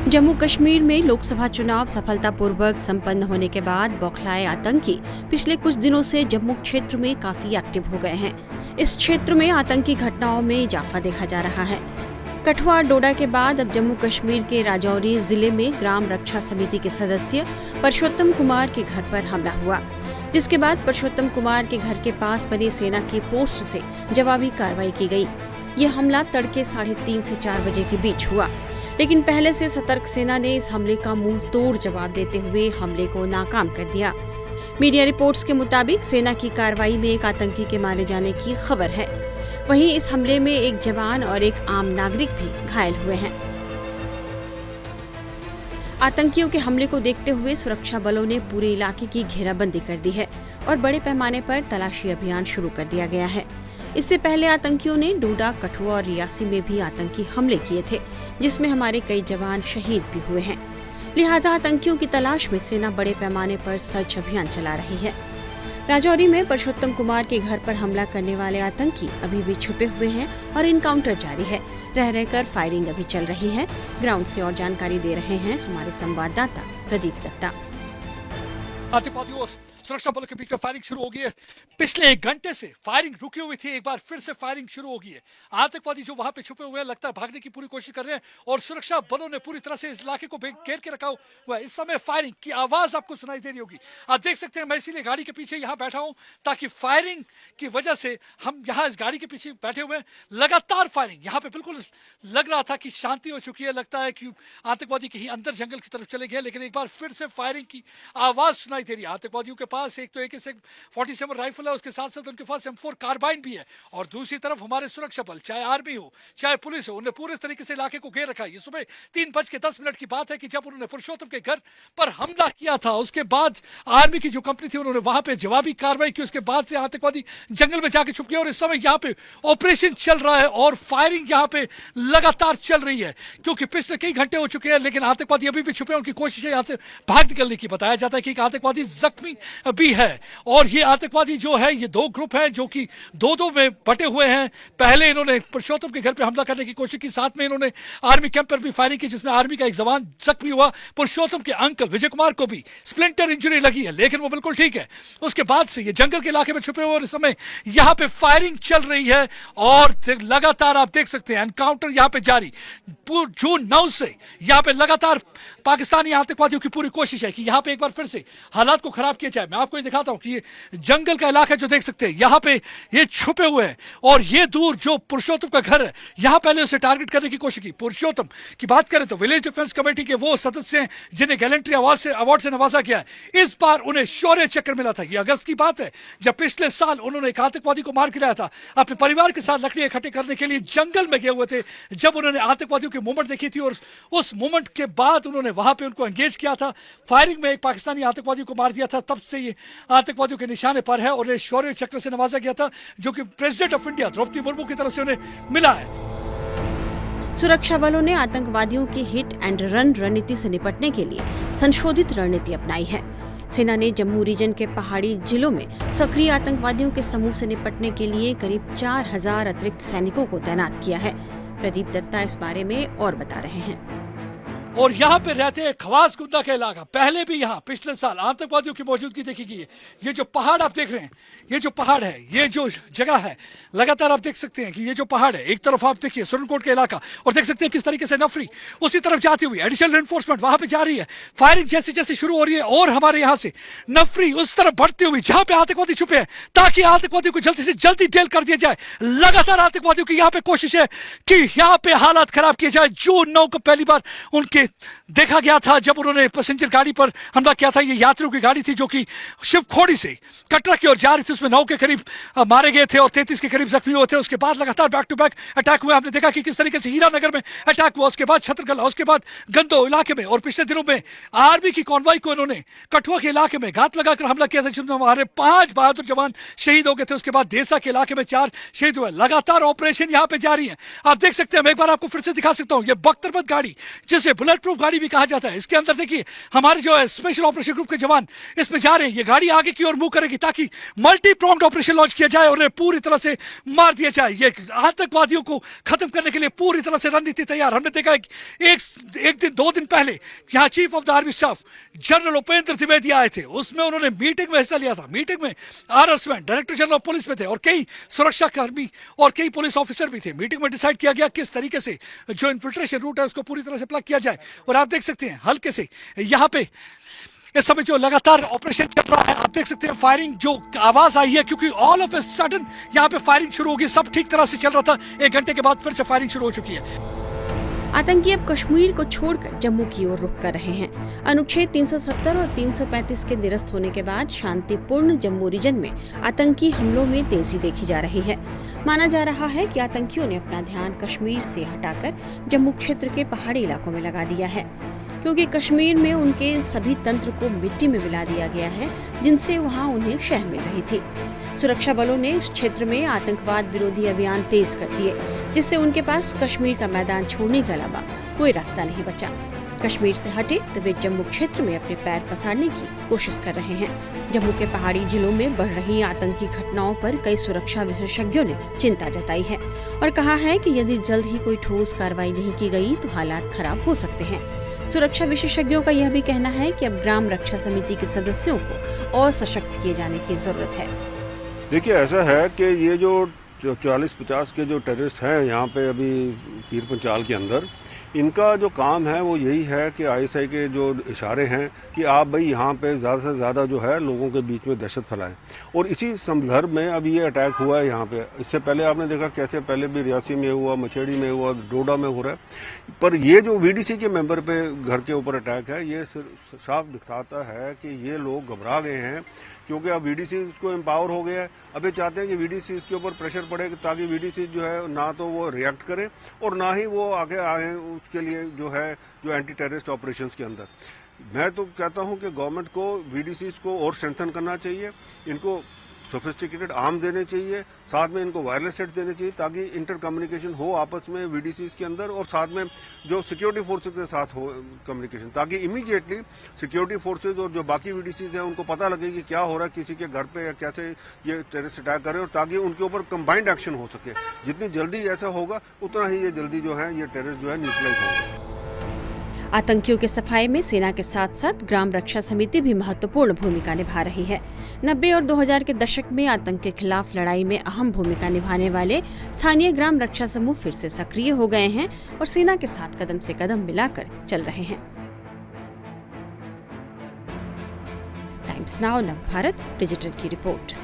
जम्मू कश्मीर में लोकसभा चुनाव सफलतापूर्वक संपन्न होने के बाद बौखलाए आतंकी पिछले कुछ दिनों से जम्मू क्षेत्र में काफी एक्टिव हो गए हैं। इस क्षेत्र में आतंकी घटनाओं में इजाफा देखा जा रहा है। कठुआ और डोडा के बाद अब जम्मू कश्मीर के राजौरी जिले में ग्राम रक्षा समिति के सदस्य परशोत्तम कुमार के घर पर हमला हुआ, जिसके बाद परशोत्तम कुमार के घर के पास बनी सेना की पोस्ट से जवाबी कार्रवाई की गई। यह हमला तड़के 3:30 से 4 बजे के बीच हुआ, लेकिन पहले से सतर्क सेना ने इस हमले का मुंह तोड़ जवाब देते हुए हमले को नाकाम कर दिया। मीडिया रिपोर्ट्स के मुताबिक सेना की कार्रवाई में एक आतंकी के मारे जाने की खबर है। वहीं इस हमले में एक जवान और एक आम नागरिक भी घायल हुए हैं। आतंकियों के हमले को देखते हुए सुरक्षा बलों ने पूरे इलाके की घेराबंदी कर दी है और बड़े पैमाने पर तलाशी अभियान शुरू कर दिया गया है। इससे पहले आतंकियों ने डोडा, कठुआ और रियासी में भी आतंकी हमले किए थे, जिसमें हमारे कई जवान शहीद भी हुए हैं। लिहाजा आतंकियों की तलाश में सेना बड़े पैमाने पर सर्च अभियान चला रही है। राजौरी में परशोत्तम कुमार के घर पर हमला करने वाले आतंकी अभी भी छुपे हुए हैं और इनकाउंटर जारी है। रह रहकर फायरिंग अभी चल रही है। ग्राउंड से और जानकारी दे रहे हैं हमारे संवाददाता प्रदीप दत्ता। आतंकवादियों और सुरक्षा बलों के बीच में फायरिंग शुरू हो गई है। पिछले 1 घंटे से फायरिंग रुकी हुई थी, एक बार फिर से फायरिंग शुरू हो गई है। आतंकवादी जो वहां पे छुपे हुए हैं लगता है भागने की पूरी कोशिश कर रहे हैं और सुरक्षा बलों ने पूरी तरह से इस इलाके को घेर के रखा हुआ है। इस समय फायरिंग की आवाज आपको सुनाई दे रही होगी। आप देख सकते हैं, मैं इसीलिए गाड़ी के पीछे यहाँ बैठा हूँ ताकि फायरिंग की वजह से हम यहाँ इस गाड़ी के पीछे बैठे हुए हैं। लगातार फायरिंग यहाँ पे बिल्कुल लग रहा था कि शांति हो चुकी है, लगता है कि आतंकवादी कहीं अंदर जंगल की तरफ चले गए, लेकिन एक बार फिर से फायरिंग की आवाज सुनाई दे रही है। आतंकवादियों के पास एक तो AK-47 राइफल है, उसके साथ साथ उनके पास M4 कार्बाइन भी है और दूसरी तरफ हमारे सुरक्षा बल, चाहे आर्मी हो चाहे पुलिस हो, उन्होंने पूरे तरीके से इलाके को घेर रखा है। ये सुबह 3:10 की बात है कि जब उन्होंने पुरुषोत्तम के घर पर हमला किया था, उसके बाद आर्मी की जो कंपनी थी उन्होंने वहां पे जवाबी कार्रवाई की। उसके बाद से आतंकवादी जंगल में जाके छुप गए और इस समय यहाँ पे ऑपरेशन चल रहा है और फायरिंग यहाँ पे लगातार चल रही है, क्योंकि पिछले कई घंटे हो चुके हैं लेकिन आतंकवादी अभी भी छुपे हैं। उनकी कोशिश है यहाँ से भाग निकलने की। बताया जाता है कि एक आतंकवादी जख्मी भी है और ये आतंकवादी जो है, ये 2 ग्रुप हैं जो कि 2-2 में बटे हुए हैं। पहले इन्होंने पुरुषोत्तम के घर पे हमला करने की कोशिश की, साथ में इन्होंने आर्मी कैंप पर भी फायरिंग की, जिसमें आर्मी का एक जवान जख्मी हुआ। पुरुषोत्तम के अंकल विजय कुमार को भी स्प्लिंटर इंजरी लगी है, लेकिन वो बिल्कुल ठीक है। उसके बाद से ये जंगल के इलाके में छुपे हुए और इस समय यहाँ पे फायरिंग चल रही है और लगातार आप देख सकते हैं एनकाउंटर यहाँ पे जारी। जून 9 से यहाँ पे लगातार पाकिस्तानी आतंकवादियों की पूरी कोशिश है कि यहाँ पे एक बार फिर से हालात को खराब किया जाए। मैं आपको ये दिखाता हूँ कि ये जंगल का इलाका जो देख सकते हैं, यहाँ पे ये छुपे हुए हैं और ये दूर जो पुरुषोत्तम का घर है, यहाँ पहले उसे टारगेट करने की कोशिश की। पुरुषोत्तम की बात करें तो विलेज डिफेंस कमेटी के वो सदस्य हैं जिन्हें गैलेंट्री अवार्ड से नवाजा गया है। इस बार उन्हें शौर्य चक्र मिला था। ये अगस्त की बात है जब पिछले साल उन्होंने एक आतंकवादी को मार गिराया था। अपने परिवार के साथ लकड़ियां इकट्ठे करने के लिए जंगल में गए हुए थे जब उन्होंने आतंकवादियों की मूवमेंट देखी थी और उस मूवमेंट के बाद उन्होंने वहां पे उनको एंगेज किया था। फायरिंग में एक पाकिस्तानी आतंकवादी को मार दिया था। तब से ये आतंकवादियों के निशाने पर है और ये शौर्य चक्र से नवाजा गया था, जो कि president of India Droupadi Murmu की तरफ से उन्हें मिला है। सुरक्षा बलों ने आतंकवादियों की हिट एंड रन रणनीति से निपटने के लिए संशोधित रणनीति अपनाई है। सेना ने जम्मू रीजन के पहाड़ी जिलों में सक्रिय आतंकवादियों के समूह से निपटने के लिए करीब 4000 अतिरिक्त सैनिकों को तैनात किया है। प्रदीप दत्ता इस बारे में और बता रहे हैं। और यहाँ पे रहते हैं खवास गुंदा का इलाका। पहले भी यहाँ पिछले साल आतंकवादियों की मौजूदगी देखी गई है। ये जो पहाड़ आप देख रहे हैं, ये जो पहाड़ है, ये जो जगह है, लगातार आप देख सकते हैं कि ये जो पहाड़ है, एक तरफ आप देखिए सुरनकोट का इलाका और देख सकते हैं किस तरीके से नफरी उसी तरफ जाती हुई एडिशनल एनफोर्समेंट वहां पे जा रही है। फायरिंग जैसे जैसे शुरू हो रही है और हमारे यहाँ से नफरी उस तरफ बढ़ती हुई जहां पे आतंकवादी छुपे हैं, ताकि आतंकवादियों को जल्दी से जल्दी जेल कर दिया जाए। लगातार आतंकवादियों की यहाँ पे कोशिश है कि यहाँ पे हालात खराब किए जाए। जून 9 को पहली बार उनके देखा गया था जब उन्होंने पैसेंजर गाड़ी पर हमला किया था। ये यात्रियों की गाड़ी थी जो कि शिवखोड़ी से कटरा की ओर जा रही थी। उसमें 9 के करीब मारे गए थे और 33 के करीब जख्मी हुए थे। उसके बाद लगातार बैक टू बैक अटैक हुए। हमने देखा कि किस तरीके से हीरानगर में अटैक हुआ, उसके बाद छतरगढ़, उसके बाद गंदो इलाके में और पिछले दिनों में आर्मी की कॉन्वॉय को इन्होंने कठुआ के इलाके में घात लगाकर हमला किया था, जिसमें हमारे 5 बहादुर जवान शहीद हो गए थे। उसके बाद देसा के इलाके में 4 शहीद हुए। लगातार ऑपरेशन यहाँ पे जारी है। आप देख सकते हैं, मैं एक बार आपको फिर से दिखा सकता हूँ, ये बख्तरबंद गाड़ी जिसे बुलेट बुलेट प्रूफ गाड़ी भी कहा जाता है। इसके अंदर देखिए हमारे जो है स्पेशल ऑपरेशन ग्रुप के जवान इसमें जा रहे हैं। ये गाड़ी आगे की ओर मूव करेगी ताकि मल्टी प्रोंग्ड ऑपरेशन लॉन्च किया जाए और उन्हें पूरी तरह से मार दिया जाए। ये आतंकवादियों को खत्म करने के लिए पूरी तरह से रणनीति तैयार। हमने देखा है कि एक दिन 2 दिन पहले यहाँ chief of the army staff general Upendra Dwivedi आए थे। उसमें उन्होंने मीटिंग में हिस्सा लिया था। मीटिंग में RSMan director general of police में थे और कई सुरक्षा कर्मी और कई पुलिस ऑफिसर भी थे। मीटिंग में डिसाइड किया गया किस तरीके से जो इन्फिल्ट्रेशन रूट है उसको पूरी तरह से प्लग किया जाए। और आप देख सकते हैं हल्के से यहाँ पे इस समय जो लगातार ऑपरेशन चल रहा है, आप देख सकते हैं फायरिंग जो आवाज आई है क्योंकि ऑल ऑफ ए सडन यहाँ पे फायरिंग शुरू होगी। सब ठीक तरह से चल रहा था, 1 घंटे के बाद फिर से फायरिंग शुरू हो चुकी है। आतंकी अब कश्मीर को छोड़कर जम्मू की ओर रुख कर रहे हैं। अनुच्छेद 370 और 335 के निरस्त होने के बाद शांतिपूर्ण जम्मू रीजन में आतंकी हमलों में तेजी देखी जा रही है। माना जा रहा है कि आतंकियों ने अपना ध्यान कश्मीर से हटाकर जम्मू क्षेत्र के पहाड़ी इलाकों में लगा दिया है, क्योंकि कश्मीर में उनके सभी तंत्र को मिट्टी में मिला दिया गया है जिनसे वहां उन्हें शह मिल रही थी। सुरक्षा बलों ने इस क्षेत्र में आतंकवाद विरोधी अभियान तेज कर दिए, जिससे उनके पास कश्मीर का मैदान छोड़ने के अलावा कोई रास्ता नहीं बचा। कश्मीर से हटे तो वे जम्मू क्षेत्र में अपने पैर पसारने की कोशिश कर रहे हैं। जम्मू के पहाड़ी जिलों में बढ़ रही आतंकी घटनाओं पर कई सुरक्षा विशेषज्ञों ने चिंता जताई है और कहा है कि यदि जल्द ही कोई ठोस कार्रवाई नहीं की गई तो हालात खराब हो सकते हैं। सुरक्षा विशेषज्ञों का यह भी कहना है कि अब ग्राम रक्षा समिति के सदस्यों को और सशक्त किए जाने की जरूरत है। देखिए ऐसा है कि ये जो 40-50 के जो टेररिस्ट हैं यहाँ पे अभी पीर पंचाल के अंदर, इनका जो काम है वो यही है कि ISI के जो इशारे हैं कि आप भाई यहाँ पे ज़्यादा से ज़्यादा जो है लोगों के बीच में दहशत फैलाएं। और इसी संदर्भ में अभी ये अटैक हुआ है यहाँ पे। इससे पहले आपने देखा कैसे पहले भी रियासी में हुआ, मछेड़ी में हुआ, डोडा में हो रहा है। पर ये जो VDC के मेंबर पे घर के ऊपर अटैक है, ये साफ दिखाता है कि ये लोग घबरा गए हैं क्योंकि अब VDC को एम्पावर हो गया है। अब ये चाहते हैं कि VDC इसके ऊपर प्रेशर पड़े ताकि VDC जो है ना तो वो रिएक्ट करे और ना ही वो आगे आए उसके लिए जो है जो एंटी टेररिस्ट ऑपरेशंस के अंदर। मैं तो कहता हूं कि गवर्नमेंट को VDCs को और स्ट्रेंथन करना चाहिए, इनको सोफिस्टिकेटेड आर्म देने चाहिए, साथ में इनको वायरलेस सेट देने चाहिए ताकि इंटर कम्युनिकेशन हो आपस में VDCs के अंदर और साथ में जो सिक्योरिटी फोर्सेज के साथ हो कम्युनिकेशन, ताकि इमीडिएटली सिक्योरिटी फोर्सेज और जो बाकी VDCs हैं उनको पता लगे कि क्या हो रहा है किसी के घर पे या कैसे ये टेररिस्ट अटैक करें और ताकि उनके ऊपर कंबाइंड एक्शन हो सके। जितनी जल्दी ऐसा होगा उतना ही ये जल्दी जो है ये टेररिस्ट जो है न्यूट्रलाइज होगा। आतंकियों के सफाये में सेना के साथ साथ ग्राम रक्षा समिति भी महत्वपूर्ण भूमिका निभा रही है। 90 और 2000 के दशक में आतंक के खिलाफ लड़ाई में अहम भूमिका निभाने वाले स्थानीय ग्राम रक्षा समूह फिर से सक्रिय हो गए हैं और सेना के साथ कदम से कदम मिलाकर चल रहे हैं। टाइम्स नाउ नव भारत डिजिटल की रिपोर्ट।